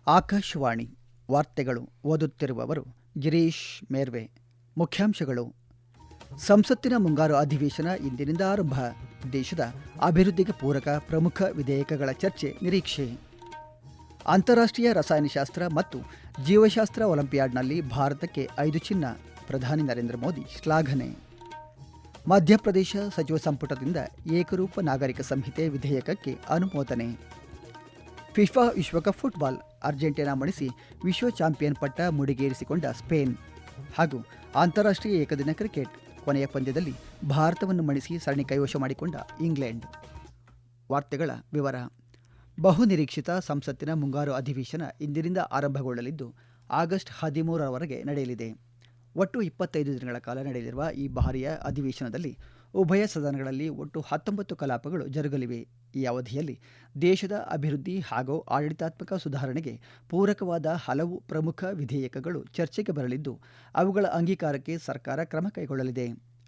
ಆಕಾಶವಾಣಿ ವಾರ್ತೆಗಳು ಓದುತ್ತಿರುವವರು ಗಿರೀಶ್ ಮೇರ್ವೆ. ಮುಖ್ಯಾಂಶಗಳು: ಸಂಸತ್ತಿನ ಮುಂಗಾರು ಅಧಿವೇಶನ ಇಂದಿನಿಂದ ಆರಂಭ. ದೇಶದ ಅಭಿವೃದ್ಧಿಗೆ ಪೂರಕ ಪ್ರಮುಖ ವಿಧೇಯಕಗಳ ಚರ್ಚೆ ನಿರೀಕ್ಷೆ. ಅಂತಾರಾಷ್ಟ್ರೀಯ ರಸಾಯನಶಾಸ್ತ್ರ ಮತ್ತು ಜೀವಶಾಸ್ತ್ರ ಒಲಿಂಪಿಯಾಡ್ನಲ್ಲಿ ಭಾರತಕ್ಕೆ 5 ಚಿನ್ನ. ಪ್ರಧಾನಿ ನರೇಂದ್ರ ಮೋದಿ ಶ್ಲಾಘನೆ. ಮಧ್ಯಪ್ರದೇಶ ಸಚಿವ ಸಂಪುಟದಿಂದ ಏಕರೂಪ ನಾಗರಿಕ ಸಂಹಿತೆ ವಿಧೇಯಕಕ್ಕೆ ಅನುಮೋದನೆ. ಫಿಫಾ ವಿಶ್ವಕಪ್ ಫುಟ್ಬಾಲ್, ಅರ್ಜೆಂಟೀನಾ ಮಣಿಸಿ ವಿಶ್ವ ಚಾಂಪಿಯನ್ ಪಟ್ಟ ಮುಡಿಗೇರಿಸಿಕೊಂಡ ಸ್ಪೇನ್. ಹಾಗೂ ಅಂತಾರಾಷ್ಟ್ರೀಯ ಏಕದಿನ ಕ್ರಿಕೆಟ್ ಕೊನೆಯ ಪಂದ್ಯದಲ್ಲಿ ಭಾರತವನ್ನು ಮಣಿಸಿ ಸರಣಿ ಕೈವಶ ಮಾಡಿಕೊಂಡ ಇಂಗ್ಲೆಂಡ್. ವಾರ್ತೆಗಳ ವಿವರ. ಬಹುನಿರೀಕ್ಷಿತ ಸಂಸತ್ತಿನ ಮುಂಗಾರು ಅಧಿವೇಶನ ಇಂದಿನಿಂದ ಆರಂಭಗೊಳ್ಳಲಿದ್ದು ಆಗಸ್ಟ್ 13ರವರೆಗೆ ನಡೆಯಲಿದೆ. ಒಟ್ಟು 25 ದಿನಗಳ ಕಾಲ ನಡೆಯಲಿರುವ ಈ ಬಾರಿಯ ಅಧಿವೇಶನದಲ್ಲಿ ಉಭಯ ಸದನಗಳಲ್ಲಿ ಒಟ್ಟು 19 ಕಲಾಪಗಳು ಜರುಗಲಿವೆ. ಈ ಅವಧಿಯಲ್ಲಿ ದೇಶದ ಅಭಿವೃದ್ಧಿ ಹಾಗೂ ಆಡಳಿತಾತ್ಮಕ ಸುಧಾರಣೆಗೆ ಪೂರಕವಾದ ಹಲವು ಪ್ರಮುಖ ವಿಧೇಯಕಗಳು ಚರ್ಚೆಗೆ ಬರಲಿದ್ದು ಅವುಗಳ ಅಂಗೀಕಾರಕ್ಕೆ ಸರ್ಕಾರ ಕ್ರಮ ಕೈಗೊಳ್ಳಲಿದೆ.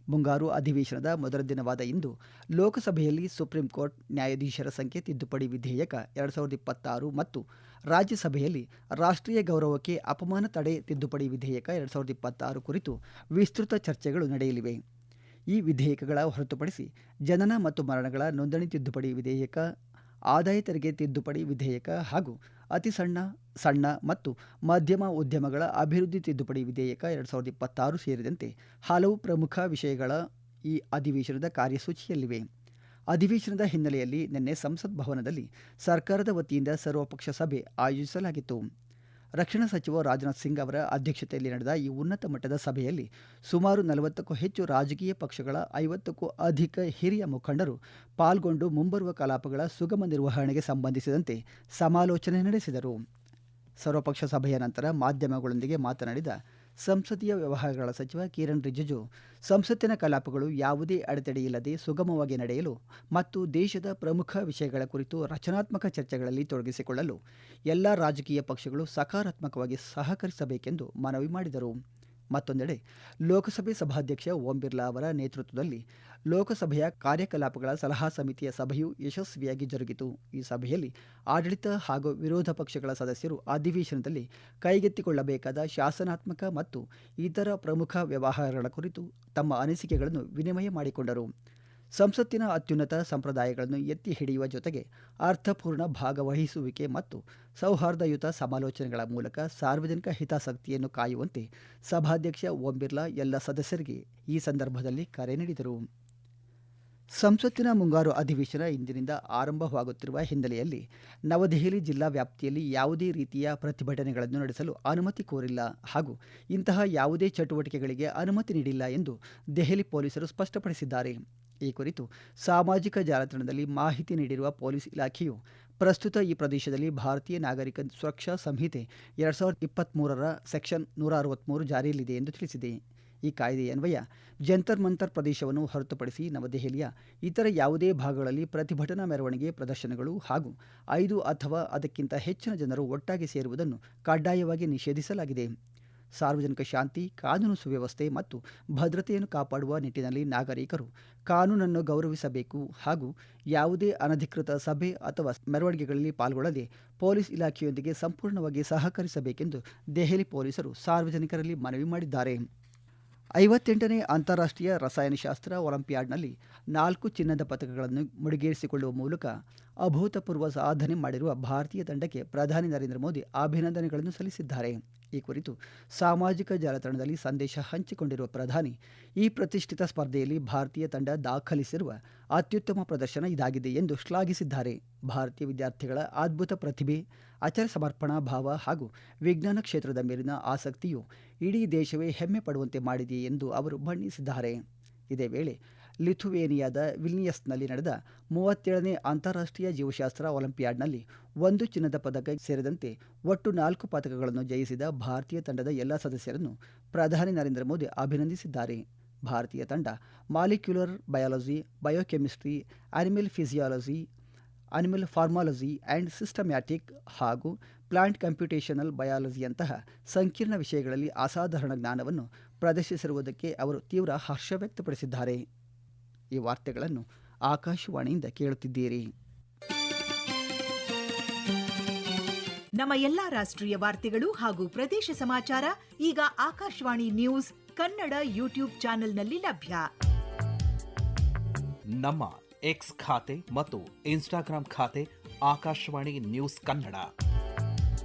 ಮುಂಗಾರು ಅಧಿವೇಶನದ ಮೊದಲ ದಿನವಾದ ಇಂದು ಲೋಕಸಭೆಯಲ್ಲಿ ಸುಪ್ರೀಂ ಕೋರ್ಟ್ ನ್ಯಾಯಾಧೀಶರ ಸಂಖ್ಯೆ ತಿದ್ದುಪಡಿ ವಿಧೇಯಕ 2026 ಮತ್ತು ರಾಜ್ಯಸಭೆಯಲ್ಲಿ ರಾಷ್ಟ್ರೀಯ ಗೌರವಕ್ಕೆ ಅಪಮಾನ ತಡೆ ತಿದ್ದುಪಡಿ ವಿಧೇಯಕ 2026 ಕುರಿತು ವಿಸ್ತೃತ ಚರ್ಚೆಗಳು ನಡೆಯಲಿವೆ. ಈ ವಿಧೇಯಕಗಳ ಹೊರತುಪಡಿಸಿ ಜನನ ಮತ್ತು ಮರಣಗಳ ನೋಂದಣಿ ತಿದ್ದುಪಡಿ ವಿಧೇಯಕ, ಆದಾಯ ತೆರಿಗೆ ತಿದ್ದುಪಡಿ ವಿಧೇಯಕ ಹಾಗೂ ಅತಿ ಸಣ್ಣ ಮತ್ತು ಮಧ್ಯಮ ಉದ್ಯಮಗಳ ಅಭಿವೃದ್ಧಿ ತಿದ್ದುಪಡಿ ವಿಧೇಯಕ 2026 ಸೇರಿದಂತೆ ಹಲವು ಪ್ರಮುಖ ವಿಷಯಗಳ ಈ ಅಧಿವೇಶನದ ಕಾರ್ಯಸೂಚಿಯಲ್ಲಿವೆ. ಅಧಿವೇಶನದ ಹಿನ್ನೆಲೆಯಲ್ಲಿ ನಿನ್ನೆ ಸಂಸತ್ ಭವನದಲ್ಲಿ ಸರ್ಕಾರದ ವತಿಯಿಂದ ಸರ್ವಪಕ್ಷ ಸಭೆ ಆಯೋಜಿಸಲಾಗಿತ್ತು. ರಕ್ಷಣಾ ಸಚಿವ ರಾಜನಾಥ್ ಸಿಂಗ್ ಅವರ ಅಧ್ಯಕ್ಷತೆಯಲ್ಲಿ ನಡೆದ ಈ ಉನ್ನತ ಮಟ್ಟದ ಸಭೆಯಲ್ಲಿ ಸುಮಾರು 40ಕ್ಕೂ ಹೆಚ್ಚು ರಾಜಕೀಯ ಪಕ್ಷಗಳ 50ಕ್ಕೂ ಅಧಿಕ ಹಿರಿಯ ಮುಖಂಡರು ಪಾಲ್ಗೊಂಡು ಮುಂಬರುವ ಕಲಾಪಗಳ ಸುಗಮ ನಿರ್ವಹಣೆಗೆ ಸಂಬಂಧಿಸಿದಂತೆ ಸಮಾಲೋಚನೆ ನಡೆಸಿದರು. ಸರ್ವಪಕ್ಷ ಸಭೆಯ ನಂತರ ಮಾಧ್ಯಮಗಳೊಂದಿಗೆ ಮಾತನಾಡಿದ ಸಂಸದೀಯ ವ್ಯವಹಾರಗಳ ಸಚಿವ ಕಿರಣ್ ರಿಜಿಜು, ಸಂಸತ್ತಿನ ಕಲಾಪಗಳು ಯಾವುದೇ ಅಡೆತಡೆಯಿಲ್ಲದೆ ಸುಗಮವಾಗಿ ನಡೆಯಲು ಮತ್ತು ದೇಶದ ಪ್ರಮುಖ ವಿಷಯಗಳ ಕುರಿತು ರಚನಾತ್ಮಕ ಚರ್ಚೆಗಳಲ್ಲಿ ತೊಡಗಿಸಿಕೊಳ್ಳಲು ಎಲ್ಲ ರಾಜಕೀಯ ಪಕ್ಷಗಳು ಸಕಾರಾತ್ಮಕವಾಗಿ ಸಹಕರಿಸಬೇಕೆಂದು ಮನವಿ ಮಾಡಿದರು. ಮತ್ತೊಂದೆಡೆ ಲೋಕಸಭೆ ಸಭಾಧ್ಯಕ್ಷ ಓಂ ಬಿರ್ಲಾ ಅವರ ನೇತೃತ್ವದಲ್ಲಿ ಲೋಕಸಭೆಯ ಕಾರ್ಯಕಲಾಪಗಳ ಸಲಹಾ ಸಮಿತಿಯ ಸಭೆಯು ಯಶಸ್ವಿಯಾಗಿ ಜರುಗಿತು. ಈ ಸಭೆಯಲ್ಲಿ ಆಡಳಿತ ಹಾಗೂ ವಿರೋಧ ಪಕ್ಷಗಳ ಸದಸ್ಯರು ಅಧಿವೇಶನದಲ್ಲಿ ಕೈಗೆತ್ತಿಕೊಳ್ಳಬೇಕಾದ ಶಾಸನಾತ್ಮಕ ಮತ್ತು ಇತರ ಪ್ರಮುಖ ವ್ಯವಹಾರಗಳ ಕುರಿತು ತಮ್ಮ ಅನಿಸಿಕೆಗಳನ್ನು ವಿನಿಮಯ ಮಾಡಿಕೊಂಡರು. ಸಂಸತ್ತಿನ ಅತ್ಯುನ್ನತ ಸಂಪ್ರದಾಯಗಳನ್ನು ಎತ್ತಿ ಹಿಡಿಯುವ ಜೊತೆಗೆ ಅರ್ಥಪೂರ್ಣ ಭಾಗವಹಿಸುವಿಕೆ ಮತ್ತು ಸೌಹಾರ್ದಯುತ ಸಮಾಲೋಚನೆಗಳ ಮೂಲಕ ಸಾರ್ವಜನಿಕ ಹಿತಾಸಕ್ತಿಯನ್ನು ಕಾಯುವಂತೆ ಸಭಾಧ್ಯಕ್ಷ ಓಂ ಬಿರ್ಲಾ ಎಲ್ಲ ಸದಸ್ಯರಿಗೆ ಈ ಸಂದರ್ಭದಲ್ಲಿ ಕರೆ ನೀಡಿದರು. ಸಂಸತ್ತಿನ ಮುಂಗಾರು ಅಧಿವೇಶನ ಇಂದಿನಿಂದ ಆರಂಭವಾಗುತ್ತಿರುವ ಹಿನ್ನೆಲೆಯಲ್ಲಿ ನವದೆಹಲಿ ಜಿಲ್ಲಾ ವ್ಯಾಪ್ತಿಯಲ್ಲಿ ಯಾವುದೇ ರೀತಿಯ ಪ್ರತಿಭಟನೆಗಳನ್ನು ನಡೆಸಲು ಅನುಮತಿ ಕೋರಿಲ್ಲ ಹಾಗೂ ಇಂತಹ ಯಾವುದೇ ಚಟುವಟಿಕೆಗಳಿಗೆ ಅನುಮತಿ ನೀಡಿಲ್ಲ ಎಂದು ದೆಹಲಿ ಪೊಲೀಸರು ಸ್ಪಷ್ಟಪಡಿಸಿದ್ದಾರೆ. ಈ ಕುರಿತು ಸಾಮಾಜಿಕ ಜಾಲತಾಣದಲ್ಲಿ ಮಾಹಿತಿ ನೀಡಿರುವ ಪೊಲೀಸ್ ಇಲಾಖೆಯು ಪ್ರಸ್ತುತ ಈ ಪ್ರದೇಶದಲ್ಲಿ ಭಾರತೀಯ ನಾಗರಿಕ ಸುರಕ್ಷಾ ಸಂಹಿತೆ 2023ರ ಸೆಕ್ಷನ್ 163 ಜಾರಿಯಲ್ಲಿದೆ ಎಂದು ತಿಳಿಸಿದೆ. ಈ ಕಾಯ್ದೆಯನ್ವಯ ಜಂತರ್ ಮಂತರ್ ಪ್ರದೇಶವನ್ನು ಹೊರತುಪಡಿಸಿ ನವದೆಹಲಿಯ ಇತರ ಯಾವುದೇ ಭಾಗಗಳಲ್ಲಿ ಪ್ರತಿಭಟನಾ ಮೆರವಣಿಗೆ, ಪ್ರದರ್ಶನಗಳು ಹಾಗೂ 5 ಅಥವಾ ಅದಕ್ಕಿಂತ ಹೆಚ್ಚಿನ ಜನರು ಒಟ್ಟಾಗಿ ಸೇರುವುದನ್ನು ಕಡ್ಡಾಯವಾಗಿ ನಿಷೇಧಿಸಲಾಗಿದೆ. ಸಾರ್ವಜನಿಕ ಶಾಂತಿ, ಕಾನೂನು ಸುವ್ಯವಸ್ಥೆ ಮತ್ತು ಭದ್ರತೆಯನ್ನು ಕಾಪಾಡುವ ನಿಟ್ಟಿನಲ್ಲಿ ನಾಗರಿಕರು ಕಾನೂನನ್ನು ಗೌರವಿಸಬೇಕು ಹಾಗೂ ಯಾವುದೇ ಅನಧಿಕೃತ ಸಭೆ ಅಥವಾ ಮೆರವಣಿಗೆಗಳಲ್ಲಿ ಪಾಲ್ಗೊಳ್ಳದೆ ಪೊಲೀಸ್ ಇಲಾಖೆಯೊಂದಿಗೆ ಸಂಪೂರ್ಣವಾಗಿ ಸಹಕರಿಸಬೇಕೆಂದು ದೆಹಲಿ ಪೊಲೀಸರು ಸಾರ್ವಜನಿಕರಲ್ಲಿ ಮನವಿ ಮಾಡಿದ್ದಾರೆ. 58ನೇ ಅಂತಾರಾಷ್ಟ್ರೀಯ ರಸಾಯನಶಾಸ್ತ್ರ ಒಲಿಂಪಿಯಾಡ್ನಲ್ಲಿ 4 ಚಿನ್ನದ ಪದಕಗಳನ್ನು ಮುಡಿಗೇರಿಸಿಕೊಳ್ಳುವ ಮೂಲಕ ಅಭೂತಪೂರ್ವ ಸಾಧನೆ ಮಾಡಿರುವ ಭಾರತೀಯ ತಂಡಕ್ಕೆ ಪ್ರಧಾನಿ ನರೇಂದ್ರ ಮೋದಿ ಅಭಿನಂದನೆಗಳನ್ನು ಸಲ್ಲಿಸಿದ್ದಾರೆ. ಈ ಕುರಿತು ಸಾಮಾಜಿಕ ಜಾಲತಾಣದಲ್ಲಿ ಸಂದೇಶ ಹಂಚಿಕೊಂಡಿರುವ ಪ್ರಧಾನಿ, ಈ ಪ್ರತಿಷ್ಠಿತ ಸ್ಪರ್ಧೆಯಲ್ಲಿ ಭಾರತೀಯ ತಂಡ ದಾಖಲಿಸಿರುವ ಅತ್ಯುತ್ತಮ ಪ್ರದರ್ಶನ ಇದಾಗಿದೆ ಎಂದು ಶ್ಲಾಘಿಸಿದ್ದಾರೆ. ಭಾರತೀಯ ವಿದ್ಯಾರ್ಥಿಗಳ ಅದ್ಭುತ ಪ್ರತಿಭೆ, ಅಚಲ ಸಮರ್ಪಣಾ ಭಾವ ಹಾಗೂ ವಿಜ್ಞಾನ ಕ್ಷೇತ್ರದ ಮೇಲಿನ ಆಸಕ್ತಿಯು ಇಡೀ ದೇಶವೇ ಹೆಮ್ಮೆ ಪಡುವಂತೆ ಮಾಡಿದೆ ಎಂದು ಅವರು ಬಣ್ಣಿಸಿದ್ದಾರೆ. ಇದೇ ವೇಳೆ ಲಿಥುವೇನಿಯಾದ ವಿಲ್ನಿಯಸ್ನಲ್ಲಿ ನಡೆದ 37ನೇ ಅಂತಾರಾಷ್ಟ್ರೀಯ ಜೀವಶಾಸ್ತ್ರ ಒಲಿಂಪಿಯಾಡ್ನಲ್ಲಿ 1 ಚಿನ್ನದ ಪದಕ ಸೇರಿದಂತೆ ಒಟ್ಟು 4 ಪದಕಗಳನ್ನು ಜಯಿಸಿದ ಭಾರತೀಯ ತಂಡದ ಎಲ್ಲ ಸದಸ್ಯರನ್ನು ಪ್ರಧಾನಿ ನರೇಂದ್ರ ಮೋದಿ ಅಭಿನಂದಿಸಿದ್ದಾರೆ. ಭಾರತೀಯ ತಂಡ molecular biology, biochemistry, animal physiology, animal pharmacology and systematic ಹಾಗೂ ಪ್ಲಾಂಟ್ ಕಂಪ್ಯೂಟೇಷನಲ್ ಬಯಾಲಜಿಯಂತಹ ಸಂಕೀರ್ಣ ವಿಷಯಗಳಲ್ಲಿ ಅಸಾಧಾರಣ ಜ್ಞಾನವನ್ನು ಪ್ರದರ್ಶಿಸಿರುವುದಕ್ಕೆ ಅವರು ತೀವ್ರ ಹರ್ಷ ವ್ಯಕ್ತಪಡಿಸಿದ್ದಾರೆ. ಈ ವಾರ್ತೆಗಳನ್ನು ಆಕಾಶವಾಣಿಯಿಂದ ಕೇಳುತ್ತಿದ್ದೀರಿ. ನಮ್ಮ ಎಲ್ಲಾ ರಾಷ್ಟ್ರೀಯ ವಾರ್ತೆಗಳು ಹಾಗೂ ಪ್ರದೇಶ ಸಮಾಚಾರ ಈಗ ಆಕಾಶವಾಣಿ ನ್ಯೂಸ್ ಕನ್ನಡ ಯೂಟ್ಯೂಬ್ ಚಾನೆಲ್ನಲ್ಲಿ ಲಭ್ಯ. ನಮ್ಮ ಎಕ್ಸ್ ಖಾತೆ ಮತ್ತು ಇನ್ಸ್ಟಾಗ್ರಾಂ ಖಾತೆ ಆಕಾಶವಾಣಿ ನ್ಯೂಸ್ ಕನ್ನಡ.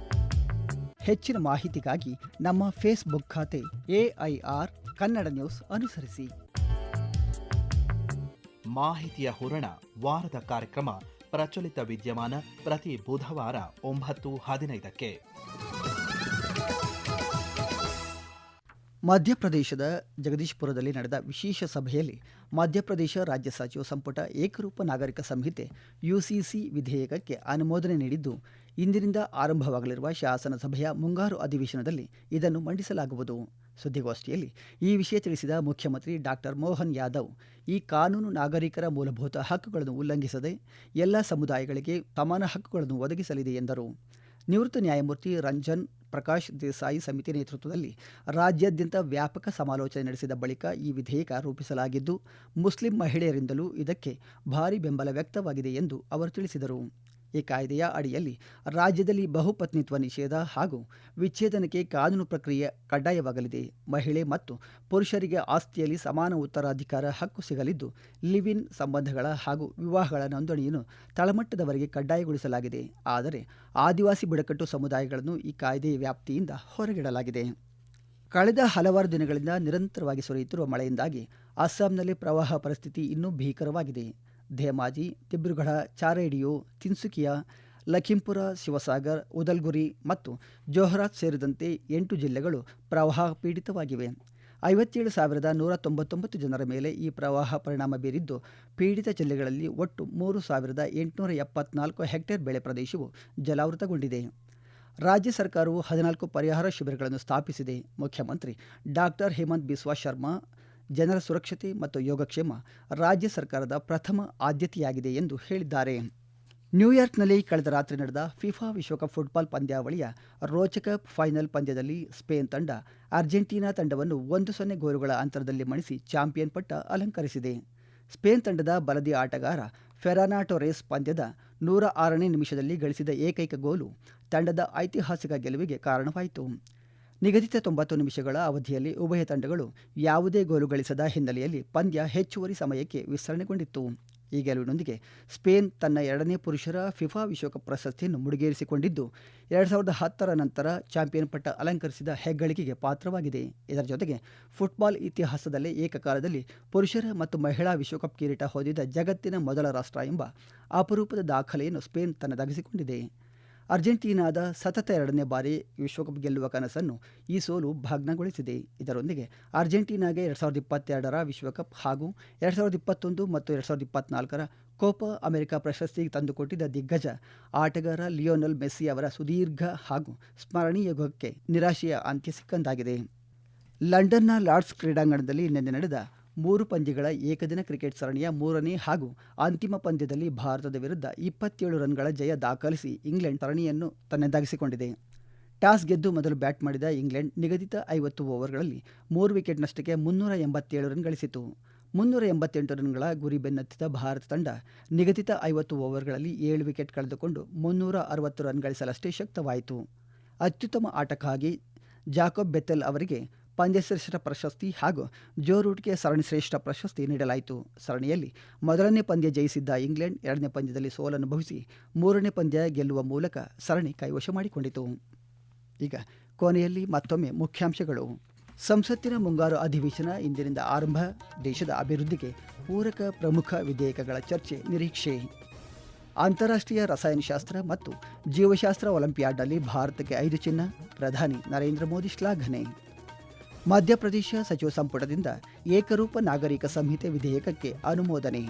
ಹೆಚ್ಚಿನ ಮಾಹಿತಿಗಾಗಿ ನಮ್ಮ ಫೇಸ್ಬುಕ್ ಖಾತೆ AIR ಕನ್ನಡ ನ್ಯೂಸ್ ಅನುಸರಿಸಿ. ಮಾಹಿತಿಯ ಹೂರಣ ವಾರದ ಕಾರ್ಯಕ್ರಮ ಪ್ರಚಲಿತ ವಿದ್ಯಮಾನ ಪ್ರತಿ ಬುಧವಾರ 9:15. ಮಧ್ಯಪ್ರದೇಶದ ಜಗದೀಶ್ಪುರದಲ್ಲಿ ನಡೆದ ವಿಶೇಷ ಸಭೆಯಲ್ಲಿ ಮಧ್ಯಪ್ರದೇಶ ರಾಜ್ಯ ಸಚಿವ ಸಂಪುಟ ಏಕರೂಪ ನಾಗರಿಕ ಸಂಹಿತೆ UCC ವಿಧೇಯಕಕ್ಕೆ ಅನುಮೋದನೆ ನೀಡಿದ್ದು, ಇಂದಿನಿಂದ ಆರಂಭವಾಗಲಿರುವ ಶಾಸನಸಭೆಯ ಮುಂಗಾರು ಅಧಿವೇಶನದಲ್ಲಿ ಇದನ್ನು ಮಂಡಿಸಲಾಗುವುದು. ಸುದ್ದಿಗೋಷ್ಠಿಯಲ್ಲಿ ಈ ವಿಷಯ ತಿಳಿಸಿದ ಮುಖ್ಯಮಂತ್ರಿ ಡಾಕ್ಟರ್ ಮೋಹನ್ ಯಾದವ್, ಈ ಕಾನೂನು ನಾಗರಿಕರ ಮೂಲಭೂತ ಹಕ್ಕುಗಳನ್ನು ಉಲ್ಲಂಘಿಸದೆ ಎಲ್ಲ ಸಮುದಾಯಗಳಿಗೆ ಸಮಾನ ಹಕ್ಕುಗಳನ್ನು ಒದಗಿಸಲಿದೆ ಎಂದರು. ನಿವೃತ್ತ ನ್ಯಾಯಮೂರ್ತಿ ರಂಜನ್ ಪ್ರಕಾಶ್ ದೇಸಾಯಿ ಸಮಿತಿ ನೇತೃತ್ವದಲ್ಲಿ ರಾಜ್ಯಾದ್ಯಂತ ವ್ಯಾಪಕ ಸಮಾಲೋಚನೆ ನಡೆಸಿದ ಬಳಿಕ ಈ ವಿಧೇಯಕ ರೂಪಿಸಲಾಗಿದ್ದು, ಮುಸ್ಲಿಂ ಮಹಿಳೆಯರಿಂದಲೂ ಇದಕ್ಕೆ ಭಾರೀ ಬೆಂಬಲ ವ್ಯಕ್ತವಾಗಿದೆ ಎಂದು ಅವರು ತಿಳಿಸಿದರು. ಈ ಕಾಯ್ದೆಯ ಅಡಿಯಲ್ಲಿ ರಾಜ್ಯದಲ್ಲಿ ಬಹುಪತ್ನಿತ್ವ ನಿಷೇಧ ಹಾಗೂ ವಿಚ್ಛೇದನಕ್ಕೆ ಕಾನೂನು ಪ್ರಕ್ರಿಯೆ ಕಡ್ಡಾಯವಾಗಲಿದೆ. ಮಹಿಳೆ ಮತ್ತು ಪುರುಷರಿಗೆ ಆಸ್ತಿಯಲ್ಲಿ ಸಮಾನ ಉತ್ತರಾಧಿಕಾರ ಹಕ್ಕು ಸಿಗಲಿದ್ದು, ಲಿವ್ ಇನ್ ಸಂಬಂಧಗಳ ಹಾಗೂ ವಿವಾಹಗಳ ನೋಂದಣಿಯನ್ನು ತಳಮಟ್ಟದವರೆಗೆ ಕಡ್ಡಾಯಗೊಳಿಸಲಾಗಿದೆ. ಆದರೆ ಆದಿವಾಸಿ ಬುಡಕಟ್ಟು ಸಮುದಾಯಗಳನ್ನು ಈ ಕಾಯ್ದೆಯ ವ್ಯಾಪ್ತಿಯಿಂದ ಹೊರಗಿಡಲಾಗಿದೆ. ಕಳೆದ ಹಲವಾರು ದಿನಗಳಿಂದ ನಿರಂತರವಾಗಿ ಸುರಿಯುತ್ತಿರುವ ಮಳೆಯಿಂದಾಗಿ ಅಸ್ಸಾಂನಲ್ಲಿ ಪ್ರವಾಹ ಪರಿಸ್ಥಿತಿ ಇನ್ನೂ ಭೀಕರವಾಗಿದೆ. ಧೇಮಾಜಿ, ದಿಬ್ರುಗಢ, ಚಾರೇಡಿಯೋ, ತಿನ್ಸುಕಿಯಾ, ಲಖೀಂಪುರ, ಶಿವಸಾಗರ್, ಉದಲ್ಗುರಿ ಮತ್ತು ಜೋಹ್ರಾತ್ ಸೇರಿದಂತೆ 8 ಜಿಲ್ಲೆಗಳು ಪ್ರವಾಹ ಪೀಡಿತವಾಗಿವೆ. 57,199 ಜನರ ಮೇಲೆ ಈ ಪ್ರವಾಹ ಪರಿಣಾಮ ಬೀರಿದ್ದು, ಪೀಡಿತ ಜಿಲ್ಲೆಗಳಲ್ಲಿ ಒಟ್ಟು 3,874 ಹೆಕ್ಟೇರ್ ಬೆಳೆ ಪ್ರದೇಶವು ಜಲಾವೃತಗೊಂಡಿದೆ. ರಾಜ್ಯ ಸರ್ಕಾರವು 14 ಪರಿಹಾರ ಶಿಬಿರಗಳನ್ನು ಸ್ಥಾಪಿಸಿದೆ. ಮುಖ್ಯಮಂತ್ರಿ ಡಾಕ್ಟರ್ ಹೇಮಂತ್ ಬಿಸ್ವಾ ಶರ್ಮಾ, ಜನರ ಸುರಕ್ಷತೆ ಮತ್ತು ಯೋಗಕ್ಷೇಮ ರಾಜ್ಯ ಸರ್ಕಾರದ ಪ್ರಥಮ ಆದ್ಯತೆಯಾಗಿದೆ ಎಂದು ಹೇಳಿದ್ದಾರೆ. ನ್ಯೂಯಾರ್ಕ್ನಲ್ಲಿ ಕಳೆದ ರಾತ್ರಿ ನಡೆದ ಫಿಫಾ ವಿಶ್ವಕಪ್ ಫುಟ್ಬಾಲ್ ಪಂದ್ಯಾವಳಿಯ ರೋಚಕ ಫೈನಲ್ ಪಂದ್ಯದಲ್ಲಿ ಸ್ಪೇನ್ ತಂಡ ಅರ್ಜೆಂಟೀನಾ ತಂಡವನ್ನು 1-0 ಗೋಲುಗಳ ಅಂತರದಲ್ಲಿ ಮಣಿಸಿ ಚಾಂಪಿಯನ್ ಪಟ್ಟ ಅಲಂಕರಿಸಿದೆ. ಸ್ಪೇನ್ ತಂಡದ ಬಲದಿ ಆಟಗಾರ ಫೆರಾನಾ ಟೊರೆಸ್ ಪಂದ್ಯದ 106ನೇ ನಿಮಿಷದಲ್ಲಿ ಗಳಿಸಿದ ಏಕೈಕ ಗೋಲು ತಂಡದ ಐತಿಹಾಸಿಕ ಗೆಲುವಿಗೆ ಕಾರಣವಾಯಿತು. ನಿಗದಿತ 90 ನಿಮಿಷಗಳ ಅವಧಿಯಲ್ಲಿ ಉಭಯ ತಂಡಗಳು ಯಾವುದೇ ಗೋಲು ಗಳಿಸದ ಹಿನ್ನೆಲೆಯಲ್ಲಿ ಪಂದ್ಯ ಹೆಚ್ಚುವರಿ ಸಮಯಕ್ಕೆ ವಿಸ್ತರಣೆಗೊಂಡಿತ್ತು. ಈ ಗೆಲುವಿನೊಂದಿಗೆ ಸ್ಪೇನ್ ತನ್ನ 2ನೇ ಪುರುಷರ ಫಿಫಾ ವಿಶ್ವಕಪ್ ಪ್ರಶಸ್ತಿಯನ್ನು ಮುಡಿಗೇರಿಸಿಕೊಂಡಿದ್ದು, 2010ರ ನಂತರ ಚಾಂಪಿಯನ್ ಪಟ್ಟ ಅಲಂಕರಿಸಿದ ಹೆಗ್ಗಳಿಕೆಗೆ ಪಾತ್ರವಾಗಿದೆ. ಇದರ ಜೊತೆಗೆ ಫುಟ್ಬಾಲ್ ಇತಿಹಾಸದಲ್ಲೇ ಏಕಕಾಲದಲ್ಲಿ ಪುರುಷರ ಮತ್ತು ಮಹಿಳಾ ವಿಶ್ವಕಪ್ ಕಿರೀಟ ಹೊಂದಿದ ಜಗತ್ತಿನ ಮೊದಲ ರಾಷ್ಟ್ರ ಎಂಬ ಅಪರೂಪದ ದಾಖಲೆಯನ್ನು ಸ್ಪೇನ್ ತನ್ನದಾಗಿಸಿಕೊಂಡಿದೆ. ಅರ್ಜೆಂಟೀನಾದ ಸತತ 2ನೇ ಬಾರಿ ವಿಶ್ವಕಪ್ ಗೆಲ್ಲುವ ಕನಸನ್ನು ಈ ಸೋಲು ಭಗ್ನಗೊಳಿಸಿದೆ. ಇದರೊಂದಿಗೆ ಅರ್ಜೆಂಟೀನಾಗೆ 2022ರ ವಿಶ್ವಕಪ್ ಹಾಗೂ 2021 ಮತ್ತು 2024ರ ಕೋಪಾ ಅಮೆರಿಕ ಪ್ರಶಸ್ತಿ ತಂದುಕೊಟ್ಟಿದ್ದ ದಿಗ್ಗಜ ಆಟಗಾರ ಲಿಯೋನೆಲ್ ಮೆಸ್ಸಿ ಅವರ ಸುದೀರ್ಘ ಹಾಗೂ ಸ್ಮರಣೀಯ ಯುಗಕ್ಕೆ ನಿರಾಶೆಯ ಅಂತ್ಯ ಸಿಕ್ಕಂತಾಗಿದೆ. ಲಂಡನ್ನ ಲಾರ್ಡ್ಸ್ ಕ್ರೀಡಾಂಗಣದಲ್ಲಿ ನಿನ್ನೆ ನಡೆದ 3 ಪಂದ್ಯಗಳ ಏಕದಿನ ಕ್ರಿಕೆಟ್ ಸರಣಿಯ 3ನೇ ಹಾಗೂ ಅಂತಿಮ ಪಂದ್ಯದಲ್ಲಿ ಭಾರತದ ವಿರುದ್ಧ 27 ರನ್ಗಳ ಜಯ ದಾಖಲಿಸಿ ಇಂಗ್ಲೆಂಡ್ ಸರಣಿಯನ್ನು ತನ್ನದಾಗಿಸಿಕೊಂಡಿದೆ. ಟಾಸ್ ಗೆದ್ದು ಮೊದಲು ಬ್ಯಾಟ್ ಮಾಡಿದ ಇಂಗ್ಲೆಂಡ್ ನಿಗದಿತ 50 ಓವರ್ಗಳಲ್ಲಿ 3 ವಿಕೆಟ್ ನಷ್ಟಕ್ಕೆ 387 ರನ್ ಗಳಿಸಿತು. 388 ರನ್ಗಳ ಗುರಿ ಬೆನ್ನತ್ತಿದ ಭಾರತ ತಂಡ ನಿಗದಿತ 50 ಓವರ್ಗಳಲ್ಲಿ 7 ವಿಕೆಟ್ ಕಳೆದುಕೊಂಡು 360 ರನ್ ಗಳಿಸಲಷ್ಟೇ ಶಕ್ತವಾಯಿತು. ಅತ್ಯುತ್ತಮ ಆಟಕ್ಕಾಗಿ ಜಾಕೋಬ್ ಬೆಥೆಲ್ ಅವರಿಗೆ ಪಂದ್ಯಶ್ರೇಷ್ಠ ಪ್ರಶಸ್ತಿ ಹಾಗೂ ಜೋ ರೂಟ್ಗೆ ಸರಣಿ ಶ್ರೇಷ್ಠ ಪ್ರಶಸ್ತಿ ನೀಡಲಾಯಿತು. ಸರಣಿಯಲ್ಲಿ ಮೊದಲನೇ ಪಂದ್ಯ ಜಯಿಸಿದ್ದ ಇಂಗ್ಲೆಂಡ್ 2ನೇ ಪಂದ್ಯದಲ್ಲಿ ಸೋಲನುಭವಿಸಿ 3ನೇ ಪಂದ್ಯ ಗೆಲ್ಲುವ ಮೂಲಕ ಸರಣಿ ಕೈವಶ ಮಾಡಿಕೊಂಡಿತು. ಈಗ ಕೊನೆಯಲ್ಲಿ ಮತ್ತೊಮ್ಮೆ ಮುಖ್ಯಾಂಶಗಳು. ಸಂಸತ್ತಿನ ಮುಂಗಾರು ಅಧಿವೇಶನ ಇಂದಿನಿಂದ ಆರಂಭ. ದೇಶದ ಅಭಿವೃದ್ಧಿಗೆ ಪೂರಕ ಪ್ರಮುಖ ವಿಧೇಯಕಗಳ ಚರ್ಚೆ ನಿರೀಕ್ಷೆ. ಅಂತಾರಾಷ್ಟ್ರೀಯ ರಸಾಯನಶಾಸ್ತ್ರ ಮತ್ತು ಜೀವಶಾಸ್ತ್ರ ಒಲಿಂಪಿಯಾಡ್ನಲ್ಲಿ ಭಾರತಕ್ಕೆ 5 ಚಿನ್ನ. ಪ್ರಧಾನಿ ನರೇಂದ್ರ ಮೋದಿ ಶ್ಲಾಘನೆ. ಮಧ್ಯಪ್ರದೇಶ ಸಚಿವ ಸಂಪುಟದಿಂದ ಏಕರೂಪ ನಾಗರಿಕ ಸಂಹಿತೆ ವಿಧೇಯಕಕ್ಕೆ ಅನುಮೋದನೆ.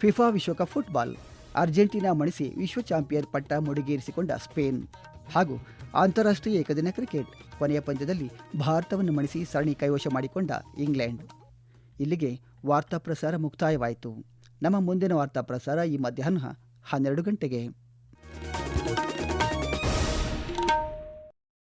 ಫಿಫಾ ವಿಶ್ವಕಪ್ ಫುಟ್ಬಾಲ್ ಅರ್ಜೆಂಟೀನಾ ಮಣಿಸಿ ವಿಶ್ವ ಚಾಂಪಿಯನ್ ಪಟ್ಟ ಮುಡಿಗೇರಿಸಿಕೊಂಡ ಸ್ಪೇನ್. ಹಾಗೂ ಅಂತಾರಾಷ್ಟ್ರೀಯ ಏಕದಿನ ಕ್ರಿಕೆಟ್ ಕೊನೆಯ ಪಂದ್ಯದಲ್ಲಿ ಭಾರತವನ್ನು ಮಣಿಸಿ ಸರಣಿ ಕೈವಶ ಮಾಡಿಕೊಂಡ ಇಂಗ್ಲೆಂಡ್. ಇಲ್ಲಿಗೆ ವಾರ್ತಾ ಪ್ರಸಾರ ಮುಕ್ತಾಯವಾಯಿತು. ನಮ್ಮ ಮುಂದಿನ ವಾರ್ತಾ ಪ್ರಸಾರ ಈ ಮಧ್ಯಾಹ್ನ 12 ಗಂಟೆಗೆ.